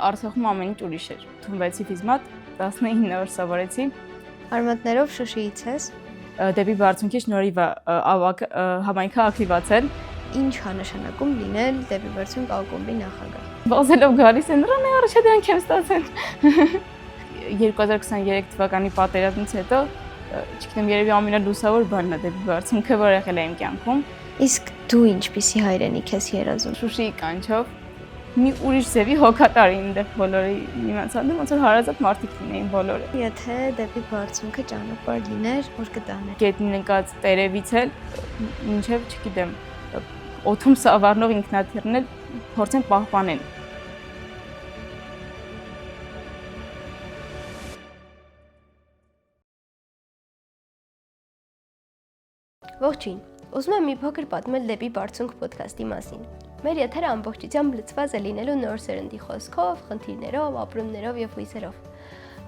Արցախում ամեն ինչ ուրիշ էր։ Թունվեցի ֆիզմատ, 19 օր սովորեցի։ Արմատներով Շուշիից ես։ Դեպի բարձունքի շնորհիվ համայնքը ակտիվացել։ Ինչ է նշանակում լինել դեպի բարձունք ակումբի նախագահ։ Բազելով գալիս են նրան առաջադրանք եմ ստացել։ 2023 թվականի պատերազմից հետո, չգիտեմ, երևի ամենալուսավոր բանն է դեպի բարձունքը, որ եղել է իմ կյանքում։ Իսկ դու ինչպիսի հայրենիք ես երազում։ Շուշիի կանչով մի ուրիշ ձևի հոգատար էին դեռ բոլորի իմացան, ոնց որ հարազատ մարդիկ լինեին բոլորը։ Եթե դեպի բարձունքը ճանապարհ լիներ, որ կտաներ։ Գետնին ընկած տերևից էլ մինչև, չգիտեմ, օդում սավառնող ինքնաթիռն էլ փորձեն պահպանել։ Ողջույն։ Ուզում եմ մի փոքր պատմել դեպի բարձունք ոդքասթի մասին։ Մեր եթերը ամբողջությամբ լցված է լինելու նոր սերնդի խոսքով, խնդիրներով, ապրումներով եւ հույսերով։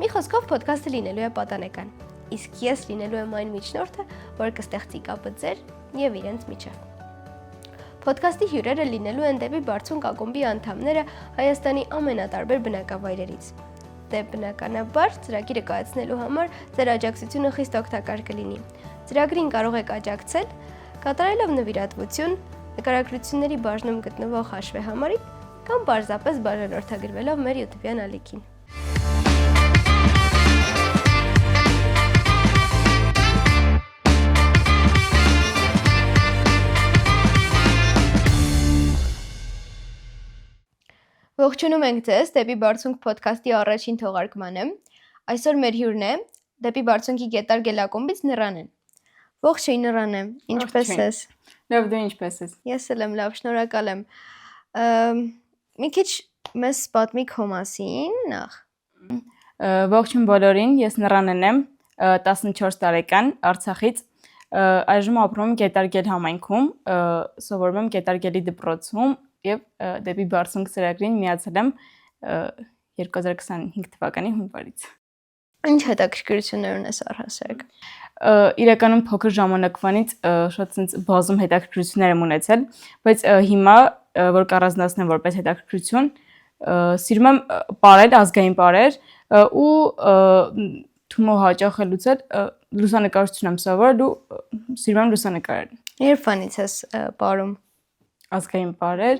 Մի խոսքով ոդքասթը լինելու է պատանեկան, իսկ ես լինելու եմ այն միջնորդը, որը կստեղծի կապը ձեր եւ իրենց միջեւ։ Ոդքասթի հյուրերը լինելու են դեպի բարձունք ակումբի անդամները Հայաստանի ամենատարբեր բնակավայրերից։ Դե բնականաբար ծրագիրը կայացնելու համար ձեր աջակցությունը խիստ օգտակար կլինի։ Ծրագրին կարող եք աջակցել, կատարելով նվիրատվություն, նկարագրությունների բաժնում գտնվող հաշվեհամարին կամ պարզապես բաժանորդագրվելով մեր YouTube-յան ալիքին։ Ողջունում ենք ձեզ դեպի բարձունք ոդքասթի առաջին թողարկմանը։ Այսօր մեր հյուրն է դեպի բարձունքի գետար գելակոմբից Նռանեն։ Ողջույն Նռանեն, ինչպե՞ս ես։ Լավ, դու ինչպե՞ս ես։ Ես էլ եմ լավ, շնորհակալ եմ։ Մի քիչ մեզ պատմի քո մասին նախ։ Ողջույն բոլորին, ես Նռանեն եմ, 14 տարեկան, Արցախից։ Այժմ ապրում եմ Գետարգել համայնքում, սովորում եմ Գետարգելի դպրոցում եւ դեպի բարձունք ծրագրին միացել եմ 2025 թվականի հունվարից։ Ինչ հետաքրքրություններ ունես առհասարակ։ Իրականում փոքր ժամանակվանից շատ ցենց բազում հետաքրքրություններ եմ ունեցել, բայց հիմա որ կառանձնացնեմ որպես հետաքրքրություն, սիրում եմ պարել, ազգային պարեր ու թումո հաճախ է լուծել լուսանկարչություն եմ սովորել ու սիրում եմ լուսանկարել։ Երբանից ես պարում ազգային պարեր,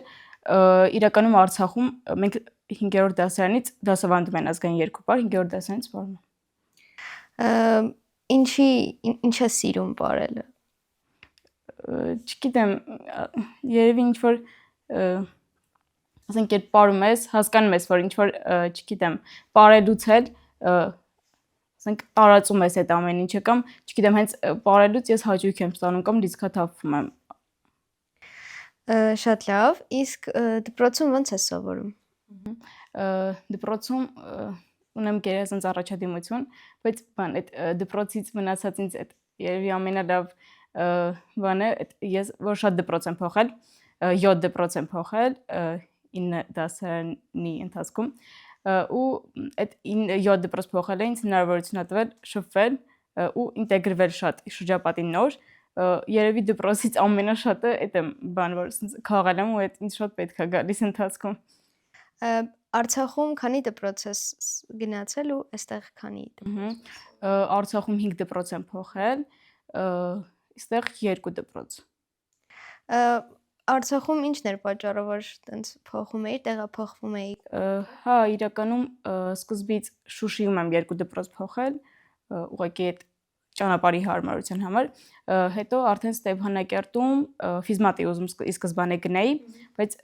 իրականում Արցախում մենք 5-րդ դասարանից դասավանդում են ազգային երկու պար, 5-րդ դասարանից պարում եմ։ Ինչ է սիրում պարելը։ Չգիտեմ, երևի ինչ որ ասենք երբ պարում ես, հասկանում ես, որ ինչ որ, չգիտեմ, պարելուց էլ ասենք տարածում ես այդ ամեն ինչը կամ, չգիտեմ, հենց պարելուց ես հաճույք եմ ստանում կամ լիցքաթափվում եմ։ Շատ լավ, իսկ դպրոցում ո՞նց ես սովորում։ Դպրոցում ունեմ գերազանց առաջադիմություն, բայց բան այդ դպրոցից մնացած ինձ այդ երևի ամենալավ բանը ես որ շատ դպրոց եմ փոխել, 7 դպրոց եմ փոխել 9 դասարանի ընթացքում ու այդ 7 դպրոց փոխելը ինձ հնարավորություն ա տվել շփվել ու ինտեգրվել շատ շրջապատի նոր երևի դպրոցից ամենաշատը այդ եմ բան որ քաղել եմ ու այդ ինձ շատ պետք է գալիս ընթացքում։ Արցախում քանի դպրոց ես գնացել ու այստեղ քանի։ Արցախում 5 դպրոց եմ փոխել, այստեղ 2 դպրոց։ Արցախում ինչն էր պատճառը, որ տենց փոխում էի, տեղափոխվում էի։ Հա, իրականում սկզբից Շուշիում եմ 2 դպրոց փոխել, ուղղակի այդ ճանապարհի հարմարության համար, հետո արդեն Ստեփանակերտում ֆիզմատ էի ուզում ի սկզբանե գնայի, բայց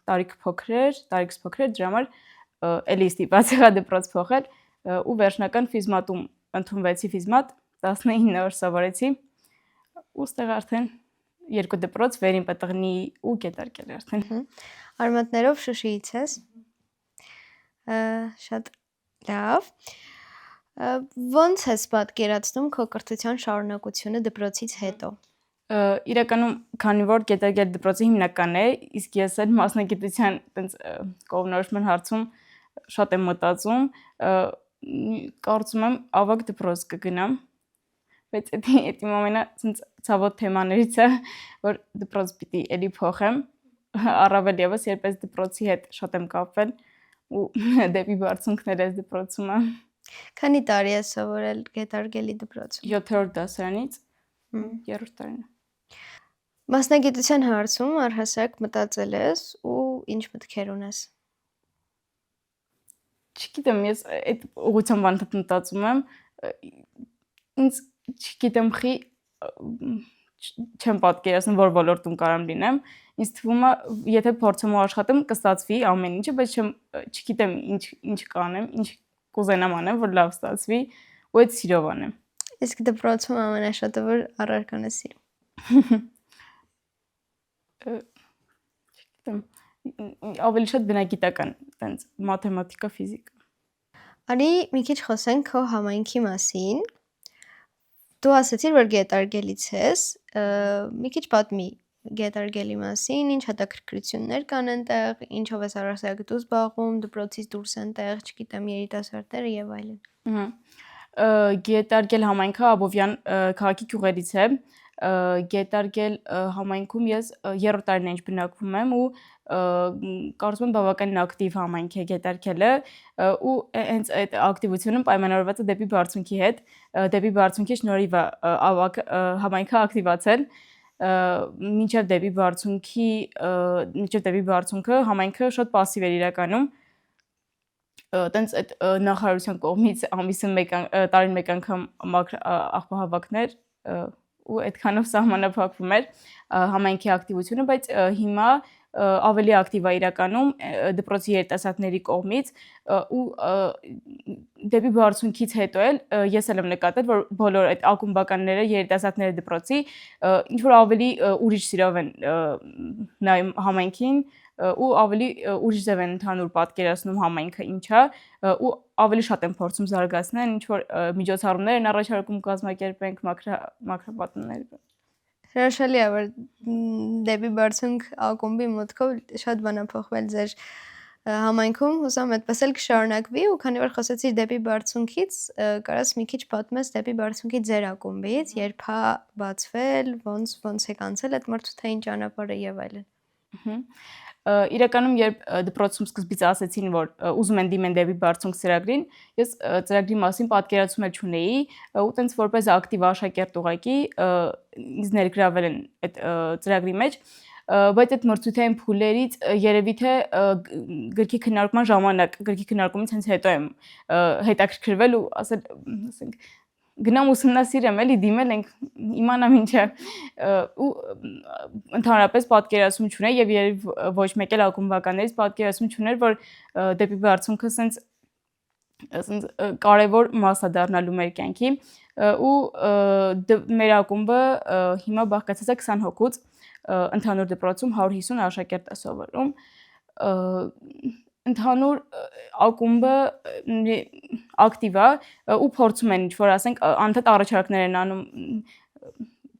տարիքս փոքր էր, դրա համար էլի ստիպված եղա դպրոց փոխել ու վերջնական ֆիզմատում ընդունվեցի ֆիզմատ, 19 օր սովորեցի ու ստեղ արդեն 2 դպրոց Վերին Պտղնի ու Գետարգել արդեն։ Արմատներով Շուշիից ես։ Շատ լավ։ Ոնց ես պատկերացնում քո կրթության շարունակությունը դպրոցից հետո։ Իրականում քանի որ Գետարգել դպրոցի հիմնականն է, իսկ ես էլ մասնագիտության տենց կողմնորոշման հարցում շատ եմ մտածում, կարծում եմ ավագ դպրոց կգնամ, բայց դա իմ ամենա ցավոտ թեմաներից է, որ դպրոց պիտի էլի փոխեմ, առավել եւս երբ ես դպրոցի հետ շատ եմ կապվել ու դեպի բարձունքներ ես դպրոցում եմ։ Քանի տարի ես սովորել գետարգելի դպրոցում։ 7-րդ դասարանից 3-րդ տարին։ Մասնագիտության հարցում առհասարակ մտածել ես ու ինչ մտքեր ունես։ Չգիտեմ, ես այդ ուղղությամբ անդադ մտածում եմ, ինձ չգիտեմ խի չեմ պատկերացնում, որ ոլորտում կարամ լինեմ։ Ինձ թվում է, եթե փորձեմ ու աշխատեմ, կստացվի ամեն ինչը, բայց չգիտեմ ինչ կանեմ, ինչ կուզենամ անեմ, որ լավ ստացվի, ու այդ սիրով անեմ։ Իսկ դպրոցում ամենաշատը որ առարկան ես սիրում։ Չգիտեմ, ավելի շատ բնագիտական, տենց մաթեմատիկա, ֆիզիկա։ Արի մի քիչ խոսենք քո համայնքի մասին։ Դու ասացիր, որ գետարգելից ես, մի քիչ պատմի գետարգելի մասին, ինչ հետաքրքրություններ կան այնտեղ, ինչով ես առհասարակ դու զբաղվում, դպրոցից դուրս այնտեղ, չգիտեմ, երիտասարդները եւ այլն։ Գետարգել համայնքը Աբովյան քաղաքի գյուղերից է։ Գետարգել համայնքում ես 3-րդ տարին ինչ բնակվում եմ ու կարծում եմ բավականին ակտիվ համայնք է Գետարգելը ու հենց այդ ակտիվությունը պայմանավորված է դեպի բարձունքի հետ, դեպի բարձունքի շնորհիվ համայնքը ակտիվացել մինչև դեպի բարձունքը համայնքը շատ պասիվ էր իրականում տենց այդ նախարարության կողմից տարին մեկ անգամ աղբահավաքներ ու այդքանով սահմանափակվում էր համայնքի ակտիվությունը, բայց հիմա ավելի ակտիվ է իրականում դպրոցի երիտասարդների կողմից ու դեպի բարձունքից հետո էլ ես էլ եմ նկատել, որ բոլոր այդ ակումբականները, երիտասարդները դպրոցի ինչ որ ավելի ուրիշ սիրով են նայում համայնքին ու ավելի ուրիշ ձև են ընդհանուր պատկերացնում համայնքը ինչա ու ավելի շատ են փորձում զարգացնել, ինչ որ միջոցառումներ են առաջարկում կազմակերպենք, մաքրապատումներ։ Հրաշալի է, որ դեպի բարձունք ակումբի մտքով շատ բան է փոխվել ձեր համայնքում, հուսամ այդպես էլ կշարունակվի ու քանի որ խոսեցիր դեպի բարձունքից, կարաս մի քիչ պատմես դեպի բարձունքի ձեր ակումբից, երբ է բացվել, ոնց եք անցել այդ մրցութային ճանապարհը եւ այլն։ Իրականում երբ դպրոցում սկզբից ասեցին, որ ուզում են դիմեն դեպի բարձունք ծրագրին, ես ծրագրի մասին պատկերացում էլ չունեի ու տենց որպես ակտիվ աշակերտ ուղակի ինձ ներգրավել են այդ ծրագրի մեջ, բայց այդ մրցութային փուլերից երևի թե գրքի քննարկման ժամանակ, գրքի քննարկումից հենց հետո եմ հետաքրքրվել ու ասենք գնամ ուսումնասիրեմ, էլի դիմել ենք, իմանամ ինչ է ու ընդհանրապես պատկերացում չուներ եւ երբ ոչ մեկ էլ ակումբականներից պատկերացում չուներ, որ դեպի բարձունքը սենց կարևոր մաս է դառնալու մեր կյանքի ու մեր ակումբը հիմա բաղկացած է 20 հոգուց ընդհանուր դպրոցում 150 աշակերտ է սովորում ընդհանուր ակումբը ակտիվ է ու փորձում են ինչ-որ ասենք անդադ առաջարկներ են անում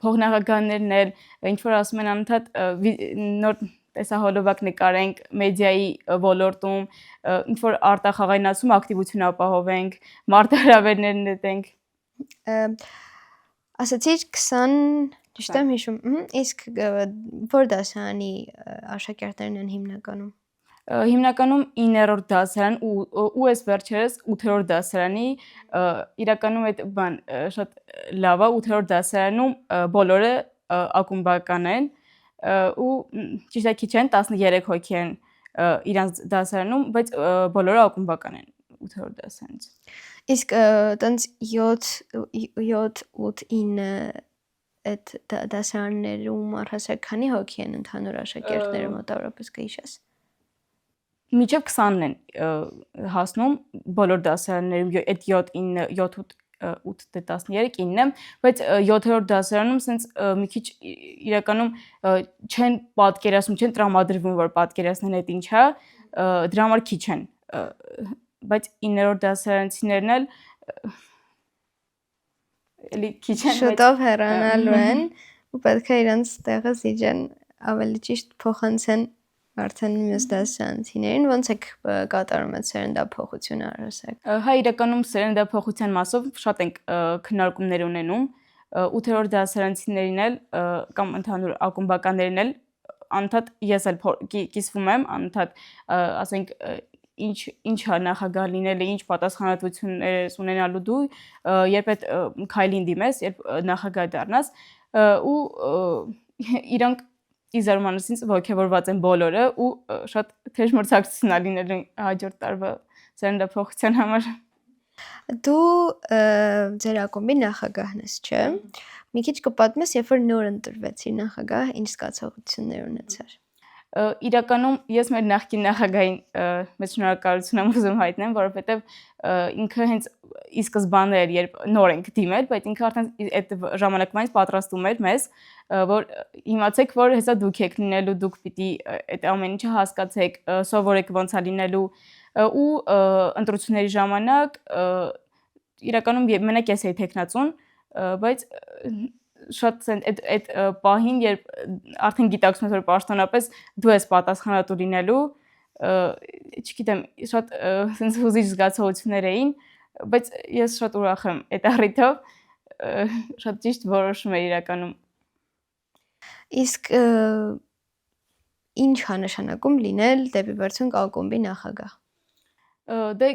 փոխնախագահներն էլ ինչ-որ ասում են անդադ նոր տեսահոլովակ նկարենք մեդիայի ոլորտում ինչ-որ արտախաղայնացում ակտիվություն ապահովենք մարտահրավերներ նետենք ասացիր 20 ճիշտ եմ հիշում իսկ որ դասարանի աշակերտներն են հիմնականում Հիմնականում 9-րդ դասարան ու այս վերջերս 8-րդ դասարանի իրականում այդ բան շատ լավ է 8-րդ դասարանում բոլորը ակումբական են ու ճիշտ է քիչ են 13 հոգի են իրանց դասարանում, բայց բոլորը ակումբական են 8-րդ դասարանից։ Իսկ տենց 7, 8, 9 այդ դասարաններում առհասարակ քանի հոգի են ընդհանուր աշակերտները մոտավորապես կհիշես։ Մինչև 20-ն են հասնում բոլոր դասարաններում այդ 7, 8, 13, 9, բայց 7-րդ դասարանում սենց մի քիչ իրականում չեն պատկերացնում, չեն տրամադրվում, որ պատկերացնեն այդ ինչա, դրա համար քիչ են, բայց 9-րդ դասարանցիներն էլ էլի քիչ են, շուտով հեռանալու են ու պետք է իրանց տեղը զիջեն, ավելի ճիշտ փոխանցեն արդեն մյուս դասարանցիներին, ոնց եք կատարում այդ սերնդափոխությունը առհասարակ։ Հա իրականում սերնդափոխության մասով շատ ենք քննարկումներ ունենում 8-րդ դասարանցիներին էլ կամ ընդհանուր ակումբականներին էլ անդադ ես էլ կիսվում եմ անդադ ասենք ինչ է նախագահ լինելը, ինչ պատասխանատվություններ ունենալու դու, երբ այդ քայլին դիմես, երբ նախագահ դառնաս, ու իրանք իզարմանս ինձ ոգևորված են բոլորը ու շատ թեժ մրցակցություն է լինելու հաջորդ տարվա ծննդափոխության համար։ Դու ձեր ակումբի նախագահն ես, չէ՞։ Մի քիչ կպատմես, երբ որ նոր ընտրվեցիր նախագահ, ինչ զգացողություններ ունեցար։ Իրականում ես մեր նախկին նախագահին մեծ շնորհակալություն եմ ուզում հայտնել, որովհետև ինքը հենց ի սկզբանե էր, երբ նոր ենք դիմել, բայց ինքը արդեն այդ ժամանակվանից պատրաստում էր մեզ, որ իմացեք, որ հեսա դուք եք լինելու, դուք պիտի այդ ամեն ինչը հասկացեք, սովորեք ոնց է լինելու ու ընտրությունների ժամանակ իրականում մենակ ես էի տեխնացուն, բայց շատ այդ պահին, երբ արդեն գիտակցում ես, որ պաշտոնապես դու ես պատասխանատու լինելու, չգիտեմ, շատ sense հուզիչ զգացողություններ էին, բայց ես շատ ուրախ եմ այդ առիթով, շատ ճիշտ որոշում էր իրականում։ Իսկ ինչ է նշանակում լինել Դեպի Բարձունք ակումբի նախագահ։ Դե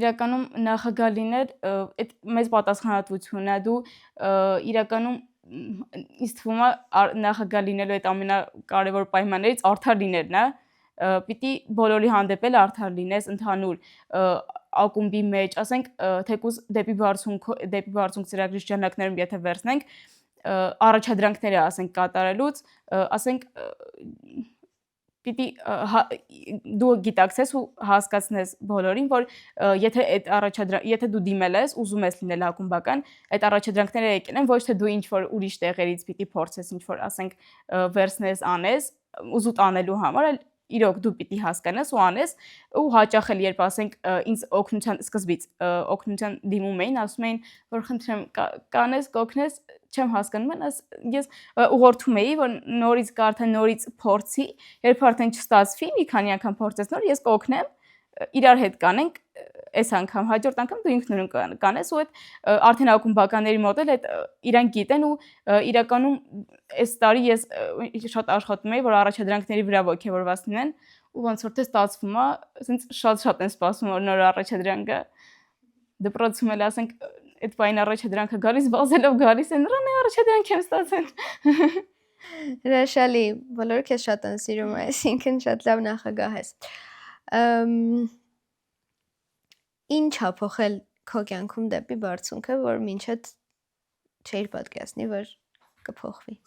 իրականում նախագահ լինել այդ մեծ պատասխանատվություն է, դու իրականում ինձ թվում է նախագահ լինելու այդ ամենակարևոր պայմաններից արդար լինելն է, պիտի բոլորի հանդեպ էլ արդար լինես ընդհանուր ակումբի մեջ, ասենք թեկուզ Դեպի Բարձունք ծրագրի շրջանակներում եթե վերցնենք, առաջադրանքները ասենք կատարելուց, ասենք պիտի դու գիտակցես ու հասկացնես բոլորին, որ եթե դու դիմել ես, ուզում ես լինել ակումբական, այդ առաջադրանքները եկել են, ոչ թե դու ինչ-որ ուրիշ տեղերից պիտի փորձես ինչ-որ, ասենք, վերցնես, անես, ուզուտ անելու համար, այլ իրոք դու պիտի հասկանաս ու անես, ու հաճախ էլ երբ ասենք ինձ օգնության սկզբից օգնության դիմում էին, ասում էին, որ խնդրեմ կանես, կօգնես, չեմ հասկանում, ես ուղղորդում էի, որ նորից կարդա, նորից փորձի, երբ արդեն չստացվի, մի քանի անգամ փորձես նոր, ես կօգնեմ, իրար հետ կանենք, այս անգամ, հաջորդ անգամ դու ինքնուրույն կանես ու այդ արդեն ակումբականների մոտ էլ այդ իրանք գիտեն ու իրականում այս տարի ես շատ աշխատում էի, որ առաջադրանքների վրա ոգևորված լինեն ու ոնց որ թե ստացվում է, ասենց շատ են սպասում որ նոր առաջադրանքը դպրոցում էլ ասենք այդ բային առաջադրանքը գալիս, վազելով գալիս են, ռան առաջադրանք եմ ստացել։ Հրաշալի, բոլորը քեզ շատ են սիրում, այսինքն շատ լավ նախագահ ես։ Ինչ է փոխել քո կյանքում Դեպի Բարձունքը, որ մինչև չէիր պատկերացնի, որ կփոխվի։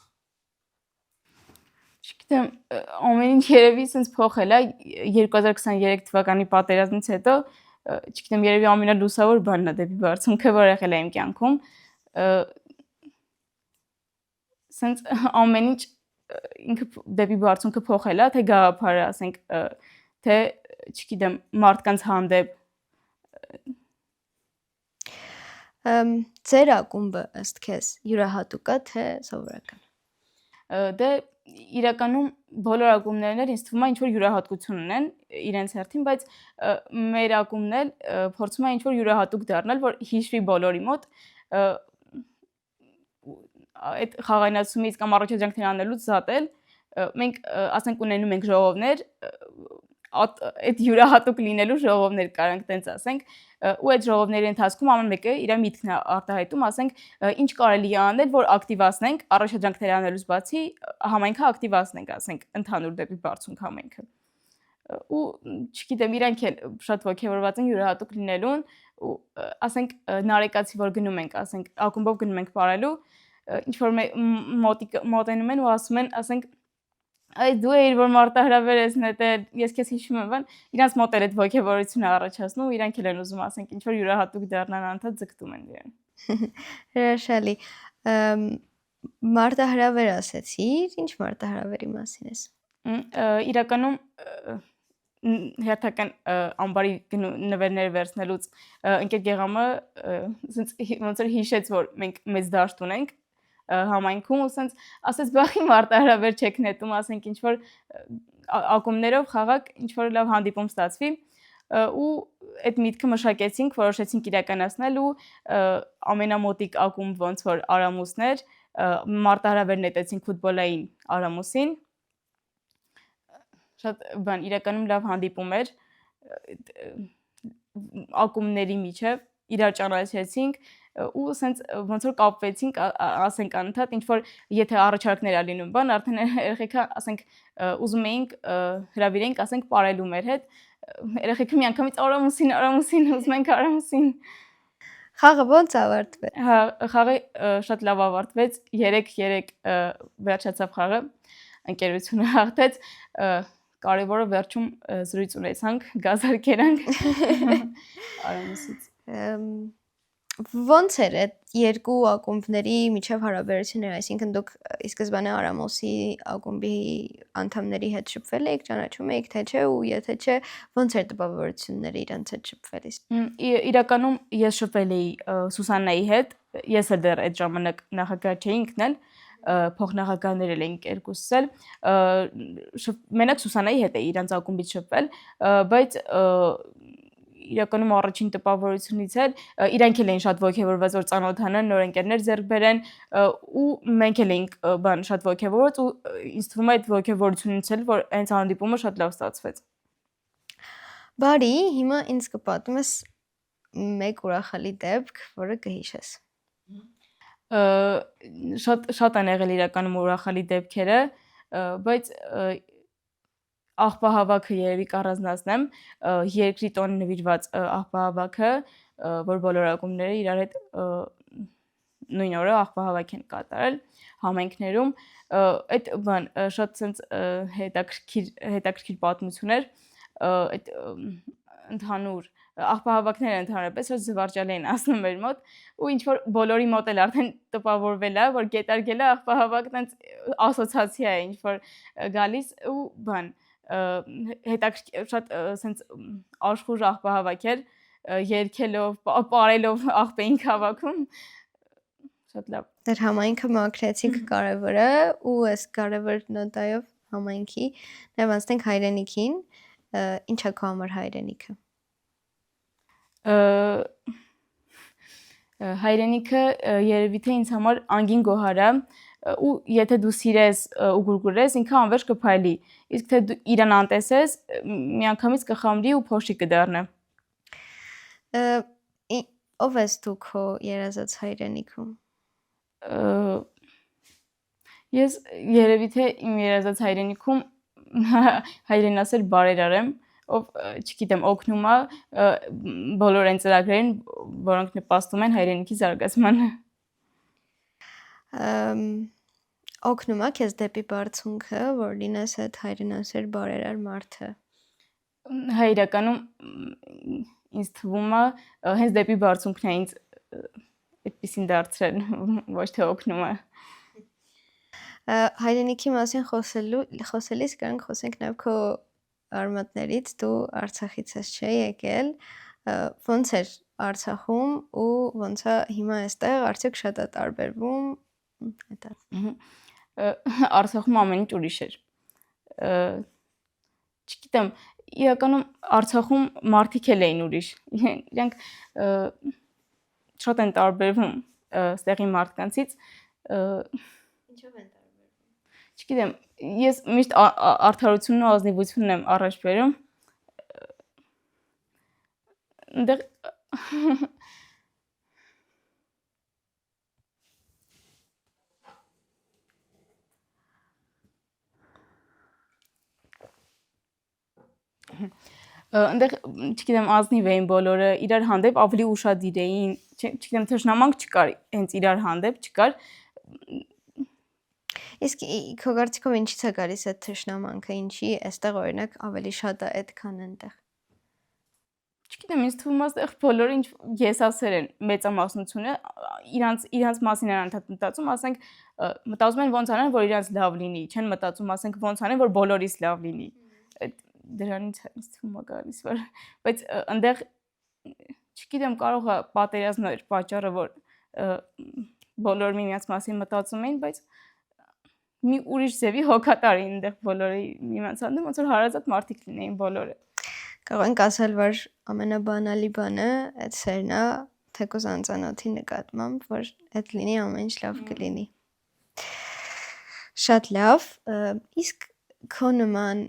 Չգիտեմ, ամեն ինչ երևի sense փոխել է 2023 թվականի պատերազմից հետո, չգիտեմ, երևի ամենալուսավոր բանն է Դեպի Բարձունքը, որ եղել է իմ կյանքում։ Sense ամեն ինչ ինքը Դեպի Բարձունքը փոխել է, թե գաղափարը, ասենք, թե չգիտեմ, մարդկանց հանդեպ Ձեր ակումբը ըստ քեզ յուրահատուկ է թե սովորական։ Դե իրականում բոլոր ակումբներն էլ ինձ թվում է ինչ-որ յուրահատկություն ունեն իրենց հերթին, բայց մեր ակումբն էլ փորձում է ինչ-որ յուրահատուկ դառնալ, որ հիշվի բոլորի մոտ այդ խաղայնացումից կամ առաջադրանքներ անելուց զատել, մենք ասենք ունենում ենք ժողովներ, այդ յուրահատուկ լինելու ժողովներ կարանք տենց ասենք, ու այդ ժողովների ընթացքում ամեն մեկը իր միտքն է արտահայտում, ասենք, ինչ կարելի է անել, որ ակտիվացնենք առաջադրանքներ անելուց բացի համայնքը ակտիվացնենք, ասենք, ընդհանուր Դեպի Բարձունք համայնքը։ Ու չգիտեմ, իրանք էլ շատ ոգևորված են յուրահատուկ լինելուն, ու ասենք նարեկացի որ գնում ենք, ասենք, ակումբով գնում ենք բարելու, ինչ որ մոտենում են ու ասում են, ասենք Այ դու էիր որ մարտահրավեր ես նետել, ես քեզ հիշում եմ, իրանց մոտ էլ այդ ոգևորությունը առաջացնում ու իրանք էլ են ուզում ասենք ինչ որ յուրահատուկ դառնան անդադ ձգտում են իրեն։ Հրաշալի։ Մարտահրավեր ասեցիր, ինչ մարտահրավերի մասին ես։ Իրականում հերթական ամբարի նվերները վերցնելուց ընկեր Գեղամը ոնց որ հիշեց որ մենք մեծ դաշտ ունենք համայնքում ու ասենց ասեց բախի մարտահրավեր չեք նետում, ասենք ինչ որ ակումբներով խաղակ ինչ որ լավ հանդիպում ստացվի ու այդ միտքը մշակեցինք, որոշեցինք իրականացնել ու ամենամոտիկ ակումբ ոնց որ Արամուսն էր, մարտահրավեր նետեցինք ֆուտբոլային Արամուսին։ Շատ իրականում լավ հանդիպում էր ակումբների միջև իրար ճանաչեցինք ու ասենց ոնց որ կապվեցինք, ասենք անընդհատ, ինչ որ եթե առաջարկներ ա լինում, բան արդեն երեխեքը, ասենք, ուզում էինք հրավիրենք, ասենք, ապարելու մեր հետ, երեխեքը միանգամից արամուսին, ուզում ենք արամուսին։ Խաղը ոնց ավարտվեց։ Հա, խաղը շատ լավ ավարտվեց, 3-3 վերջացավ խաղը, ընկերությունը հաղթեց, կարևորը վերջում զրույց ունեցանք, գազարկերանք արամուսից։ Ոնց էր այդ երկու ակումբների միջև հարաբերությունները, այսինքն դուք ի սկզբանե Արամուսի ակումբի անդամների հետ շփվել եք, ճանաչում եք, թե չէ, ու եթե չէ, ոնց էր տպավորությունները իրենց հետ շփվելիս։ Իրականում ես շփվել էի Սուսաննայի հետ, ես էլ դեռ այդ ժամանակ նախագահ չէի ինքն էլ, փոխնախագահներ էինք երկուսս էլ, մենակ Սուսաննայի հետ էի իրանց ակումբից շփվել, բայց իրականում առաջին տպավորությունից էլ իրանք էլ էին շատ ոգևորված, որ ծանոթանան, նոր ընկերներ ձեռք բերեն ու մենք էլ էինք շատ ոգևորված ու ինձ թվում է այդ ոգևորությունից էլ, որ հենց հանդիպումը շատ լավ ստացվեց։ Բարի, հիմա ինձ կպատում ես մեկ ուրախալի դեպք, որը կհիշես։ Շատ են եղել իրականում ուրախալի դեպքերը, բայց աղբահավաքը երևի կառանձնացնեմ, երկրի տոնին նվիրված աղբահավաքը, որ բոլոր ակումբները իրար հետ նույն օրը աղբահավաք են կատարել համայնքներում, այդ բան շատ սենց հետաքրքիր պատմություն էր, այդ ընդհանուր աղբահավաքները ընդհանրապես շատ զվարճալի են ասում մեր մոտ ու ինչ որ բոլորի մոտ էլ արդեն տպավորվել է, որ գետարգելը աղբահավաքն այնց ասոցիացիա է ինչ որ գալիս ու բան հետաքրքիր շատ սենց աշխուժ աղբահավաք էր, երգելով, պարելով աղբ էինք հավաքում, շատ լավ։ Դեր համայնքը մաքրեցինք կարևորը ու այս կարևոր նոտայով համայնքի նաև անցնենք հայրենիքին, ինչ է քո համար հայրենիքը։ Հայրենիքը երևի թե ինձ համար անգին գոհար է ու եթե դու սիրես ու գուրգուրես, ինքը անվերջ կփայլի, իսկ թե դու իրան անտեսես, միանգամից կխամրի ու փոշի կդառնա։ Ով ես դու քո երազած հայրենիքում։ Ես երևի թե իմ երազած հայրենիքում հայրենասեր բարերար եմ, ով, չգիտեմ, օգնում է բոլոր այն ծրագրերին, որոնք նպաստում են հայրենիքի զարգացմանը։ Օգնում է քեզ դեպի բարձունքը, որ լինես այդ հայրենասեր բարերար մարդը։ Հա, իրականում ինձ թվում է հենց դեպի բարձունքն է ինձ այդպեսին դարձրել, ոչ թե օգնում է։ Հայրենիքի մասին խոսելիս կարանք խոսենք նաև քո արմատներից, դու Արցախից ես չէ եկել, ոնց էր Արցախում ու ոնց է հիմա այստեղ, արդյոք շատ է տարբերվում, հետա։ Արցախում ամեն ինչ ուրիշ էր։ Չգիտեմ, իրականում Արցախում մարդիկ էլ էին ուրիշ։ Իրանք շատ են տարբերվում ստեղի մարդկանցից։ Ինչով են տարբերվում։ Չգիտեմ, ես միշտ արդարությունն ու ազնիվությունն եմ առաջ բերում։ Այնտեղ Այնտեղ, չգիտեմ, ազնիվ էին բոլորը, իրար հանդեպ ավելի ուշադիր էին, չգիտեմ, թշնամանք չկար, հենց իրար հանդեպ չկար։ Իսկ քո կարծիքով ինչից է գալիս այդ թշնամանքը, ինչի այստեղ օրինակ ավելի շատ է այդքան այնտեղ։ Չգիտեմ, ինձ թվում է այստեղ բոլորը ինչ եսասեր են, մեծամասնությունը, իրանց մասին են անդադ մտածում, ասենք, մտածում են ոնց անեն, որ իրանց լավ լինի, չեն մտածում, ասենք, ոնց անեն, որ բոլորիս լավ լինի։ Դրանից ինձ թվում է գալիս, որ բայց այնտեղ չգիտեմ, կարող է պատերազմն էր պատճառը, որ բոլորը միմյանց մասին մտածում էին, բայց մի ուրիշ ձևի հոգատար էին այնտեղ բոլորը միմյանց հանդեպ, ոնց որ հարազատ մարդիկ լինեին բոլորը։ Կարող ենք ասել, որ ամենաբանալի բանը այդ սերն է, թեկուզ անծանոթի նկատմամբ, որ այդ լինի ամեն ինչ լավ կլինի։ Շատ լավ, իսկ քո նման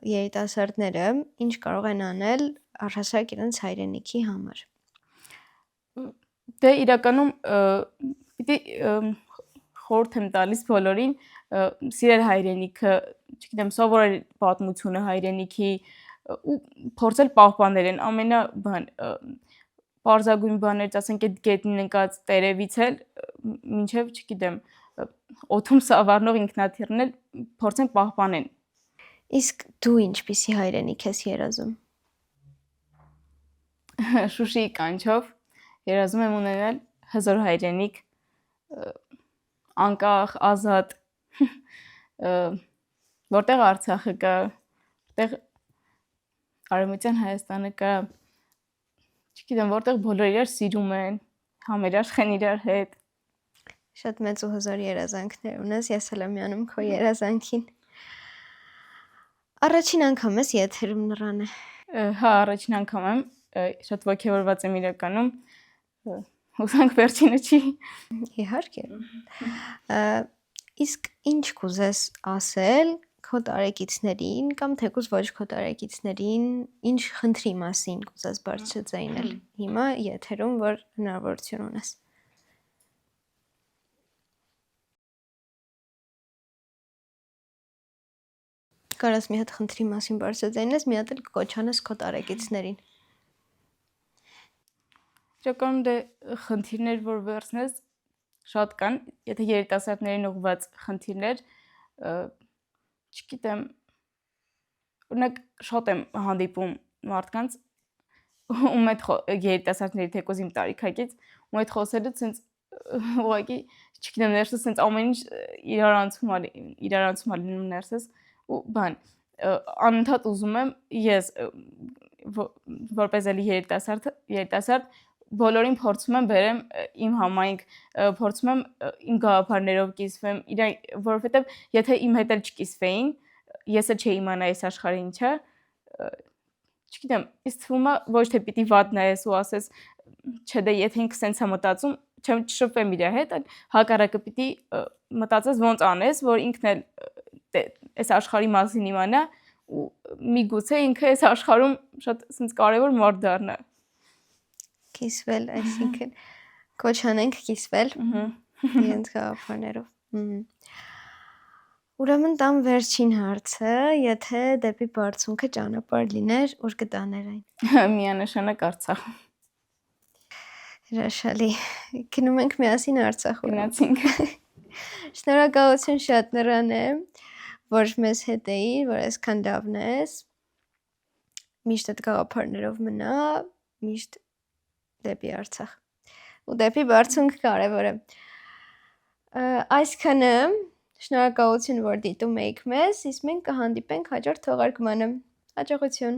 երիտասարդները ինչ կարող են անել առհասարակ իրենց հայրենիքի համար։ Դե իրականում պիտի խորհուրդ եմ տալիս բոլորին սիրել հայրենիքը, չգիտեմ, սովորել պատմությունը հայրենիքի ու փորձել պահպանել են պարզագույն բաներից, ասենք այդ գետնին ընկած տերևից էլ մինչև, չգիտեմ, օդում սավառնող ինքնաթիռն էլ փորձեն պահպանեն։ Իսկ դու ինչպիսի հայրենիք ես երազում։ Շուշիի կանչով երազում եմ ունենալ հզոր հայրենիք, անկախ, ազատ, որտեղ Արցախը կա, որտեղ Արևմտյան Հայաստանը կա, չգիտեմ, որտեղ բոլորը իրար սիրում են, համերաշխ են իրար հետ։ Շատ մեծ ու հզոր երազանքներ ունես, ես էլ եմ միանում քո երազանքին։ Առաջին անգամ ես եթերում Նռանը։ Հա, առաջին անգամ եմ, շատ ոգևորված եմ իրականում, հուսանք վերջինը չի։ Իհարկե։ Իսկ ինչ կուզես ասել քո տարեկիցներին կամ թեկուզ ոչ քո տարեկիցներին, ինչ խնդրի մասին կուզես բարձրաձայնել հիմա եթերում, որ հնարավորություն ունես։ Կարաս մի հատ խնդրի մասին բարձրաձայնես, մի հատ էլ կոչանես քո տարեկիցներին։ Իրականում դե խնդիրներ, որ վերցնես, շատ կան, եթե երիտասարդներին ուղղված խնդիրներ, չգիտեմ, օրինակ շատ եմ հանդիպում մարդկանց, ում հետ երիտասարդների թեկուզ իմ տարիքակից, ում հետ խոսելուց սենց ուղղակի, չգիտեմ, ներսս սենց ամեն ինչ իրար անցում ա լինում ներսս ու բան, անընդհատ ուզում եմ ես որպես էլի երիտասարդ բոլորին փորձում եմ բերեմ իմ համայնք, փորձում եմ իմ գաղափարներով կիսվեմ, որովհետև եթե իմ հետ էլ չկիսվեին, ես էլ չէի իմանա այս աշխարհը ինչ է, չգիտեմ, ինձ թվում է ոչ թե պիտի վատ նայես ու ասես, չէ դե եթե ինքը սենց է մտածում, չշփվեմ իր հետ, այլ հակառակը պիտի մտածես ոնց անես, որ ինքն էլ այս աշխարհի մասին իմանա ու միգուցե ինքը այս աշխարհում շատ սենց կարևոր մարդ դառնա։ Կիսվել, այսինքն կոչ անենք կիսվել իրենց գաղափարներով։ Ուրեմն տամ վերջին հարցը, եթե դեպի բարձունքը ճանապարհ լիներ, ուր կտաներ այն։ Միանշանակ Արցախ։ Հրաշալի։ Գնում ենք միասին Արցախ։ Գնացինք։ Շնորհակալություն շատ Նռանը, որ մեզ հետ էիր, որ այսքան լավն ես։ Միշտ այդ գաղափարներով մնա, միշտ դեպի Արցախ։ Ու դեպի բարձունք կարևոր է։ Այսքանը շնորհակալություն, որ դիտում եք մեզ, իսկ մենք կհանդիպենք հաջորդ թողարկմանը։ Հաջողություն։